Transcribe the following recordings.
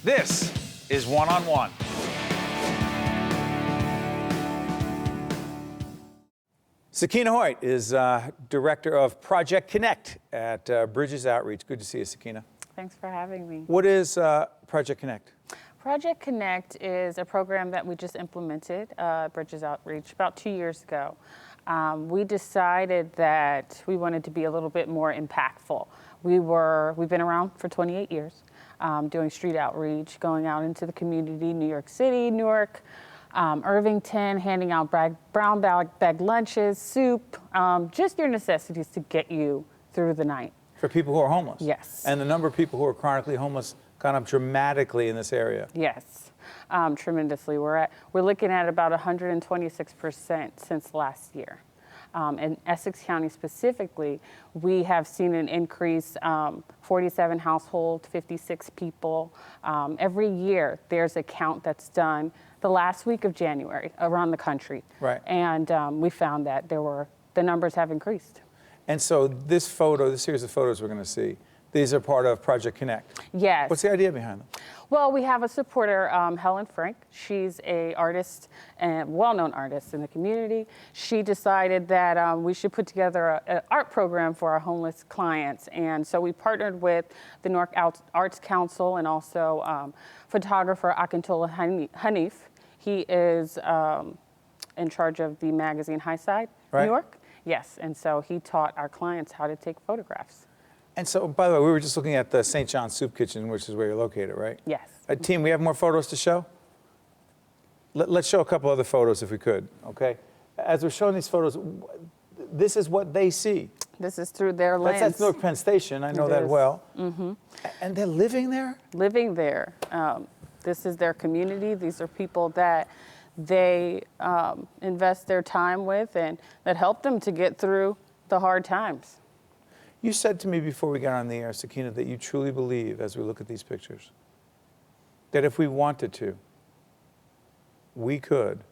This is One on One. Sakinah Hoyte is Director of Project Connect at Bridges Outreach. Good to see you, Sakinah. Thanks for having me. What is Project Connect? Project Connect is a program that we just implemented, Bridges Outreach, about 2 years ago. We decided that we wanted to be a little bit more impactful. We've been around for 28 years, doing street outreach, going out into the community, New York City, Newark, Irvington, handing out brown bag lunches, soup, just your necessities to get you through the night. For people who are homeless? Yes. And the number of people who are chronically homeless gone up dramatically in this area? Yes, tremendously. We're looking at about 126% since last year. In Essex County specifically, we have seen an increase, 47 households, 56 people. Every year, there's a count that's done the last week of January around the country. Right. And we found that the numbers have increased. And so this series of photos we're going to see, these are part of Project Connect. Yes. What's the idea behind them? Well, we have a supporter, Helen Frank. She's an artist and well-known artist in the community. She decided that we should put together an art program for our homeless clients. And so we partnered with the Newark Arts Council and also photographer Akintola Hanif. He is in charge of the magazine High Side, Right. New York. Yes, and so he taught our clients how to take photographs. And so, by the way, we were just looking at the St. John's Soup Kitchen, which is where you're located, right? Yes. Team, we have more photos to show? Let's show a couple other photos if we could, okay? As we're showing these photos, this is what they see. This is through their lens. That's Newark Penn Station, I know It that is. well. Mm-hmm. And they're living there? Living there. This is their community. These are people that they invest their time with and that help them to get through the hard times. You said to me before we got on the air, Sakinah, that you truly believe, as we look at these pictures, that if we wanted to, we could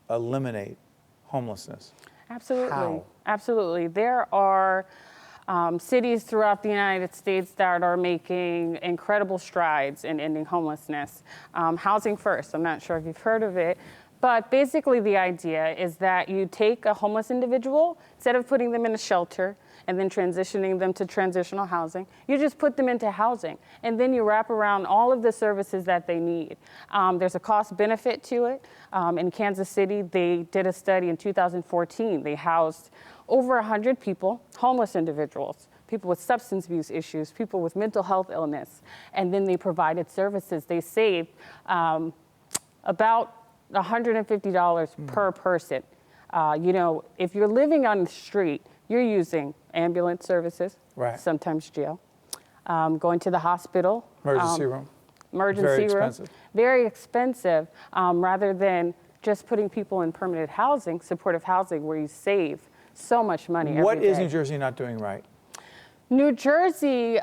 eliminate homelessness. Absolutely. How? Absolutely. There are cities throughout the United States that are making incredible strides in ending homelessness. Housing First, I'm not sure if you've heard of it, but basically the idea is that you take a homeless individual, instead of putting them in a shelter and then transitioning them to transitional housing, you just put them into housing, and then you wrap around all of the services that they need. There's a cost benefit to it. In Kansas City, they did a study in 2014. They housed over 100 people, homeless individuals, people with substance abuse issues, people with mental health illness, and then they provided services. They saved about $150 per person. If you're living on the street, you're using ambulance services, Right. sometimes jail, going to the hospital. Emergency room. Emergency Very room. expensive. Very expensive, rather than just putting people in permanent housing, supportive housing, where you save so much money every What is day. New Jersey not doing right? New Jersey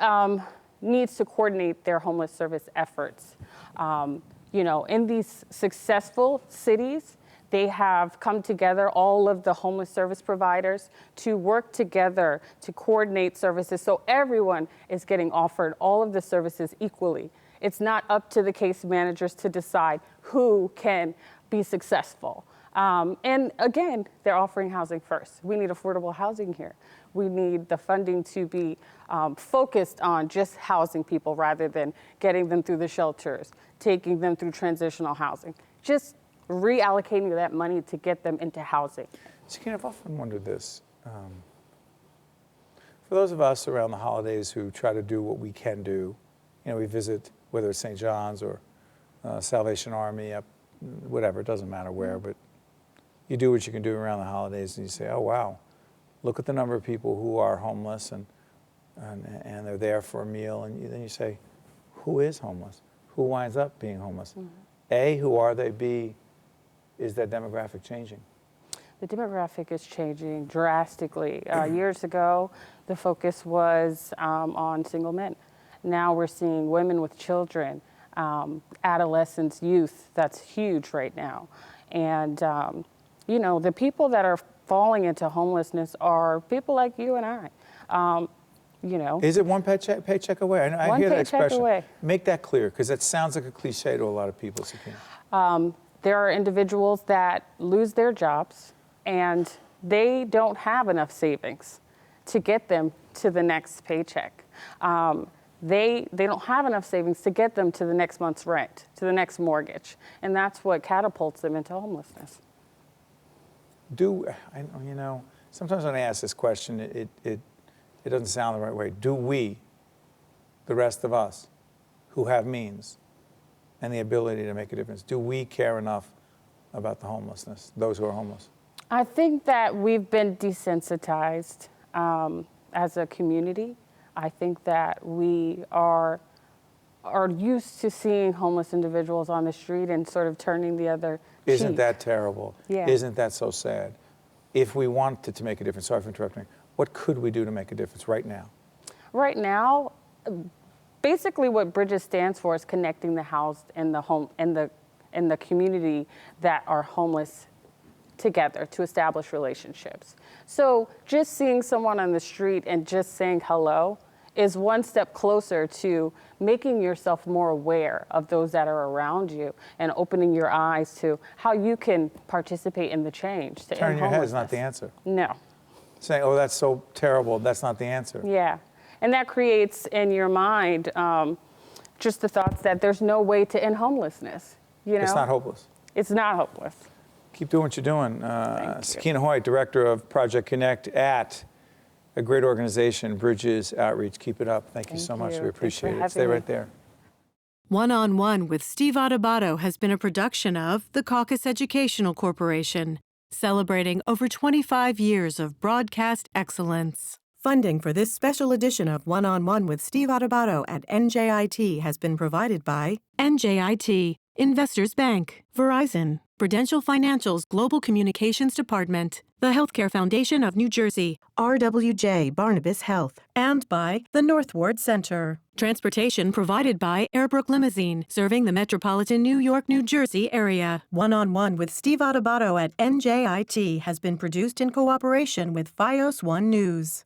needs to coordinate their homeless service efforts. In these successful cities, they have come together, all of the homeless service providers, to work together to coordinate services so everyone is getting offered all of the services equally. It's not up to the case managers to decide who can be successful. And again, they're offering housing first. We need affordable housing here. We need the funding to be focused on just housing people rather than getting them through the shelters, taking them through transitional housing. Just reallocating that money to get them into housing. Sakinah, I've often wondered this. For those of us around the holidays who try to do what we can do, we visit, whether it's St. John's or Salvation Army, whatever, it doesn't matter where, but you do what you can do around the holidays and you say, oh, wow, look at the number of people who are homeless and they're there for a meal. And then you say, who is homeless? Who winds up being homeless? Mm-hmm. A, who are they? B, is that demographic changing? The demographic is changing drastically. Years ago, the focus was on single men. Now we're seeing women with children, adolescents, youth. That's huge right now. And, the people that are falling into homelessness are people like you and I. you know. Is it one paycheck away? I One hear that paycheck expression. away. Make that clear, because that sounds like a cliche to a lot of people, Sakinah. There are individuals that lose their jobs and they don't have enough savings to get them to the next paycheck. They don't have enough savings to get them to the next month's rent, to the next mortgage, and that's what catapults them into homelessness. Sometimes when I ask this question, it doesn't sound the right way. Do we, the rest of us, who have means and the ability to make a difference, do we care enough about the homelessness, those who are homeless? I think that we've been desensitized as a community. I think that we are used to seeing homeless individuals on the street and sort of turning the other cheek. Isn't that terrible? Yeah. Isn't that so sad? If we wanted to make a difference, sorry for interrupting, what could we do to make a difference right now? Right now, basically what Bridges stands for is connecting the housed and the home and the community that are homeless together to establish relationships. So just seeing someone on the street and just saying hello is one step closer to making yourself more aware of those that are around you and opening your eyes to how you can participate in the change. To Turning end your head is not homelessness. the answer. No. Saying, oh, that's so terrible, that's not the answer. Yeah. And that creates in your mind just the thoughts that there's no way to end homelessness. You know? It's not hopeless. It's not hopeless. Keep doing what you're doing. Thank you. Sakinah Hoyte, Director of Project Connect at a great organization, Bridges Outreach. Keep it up. Thank you so much. you. We Thanks appreciate for it. Stay having right me. there. One-on-One with Steve Adubato has been a production of the Caucus Educational Corporation, celebrating over 25 years of broadcast excellence. Funding for this special edition of One-on-One with Steve Adubato at NJIT has been provided by NJIT, Investors Bank, Verizon, Prudential Financial's Global Communications Department, the Healthcare Foundation of New Jersey, RWJ Barnabas Health, and by the North Ward Center. Transportation provided by Airbrook Limousine, serving the metropolitan New York, New Jersey area. One-on-One with Steve Adubato at NJIT has been produced in cooperation with FiOS One News.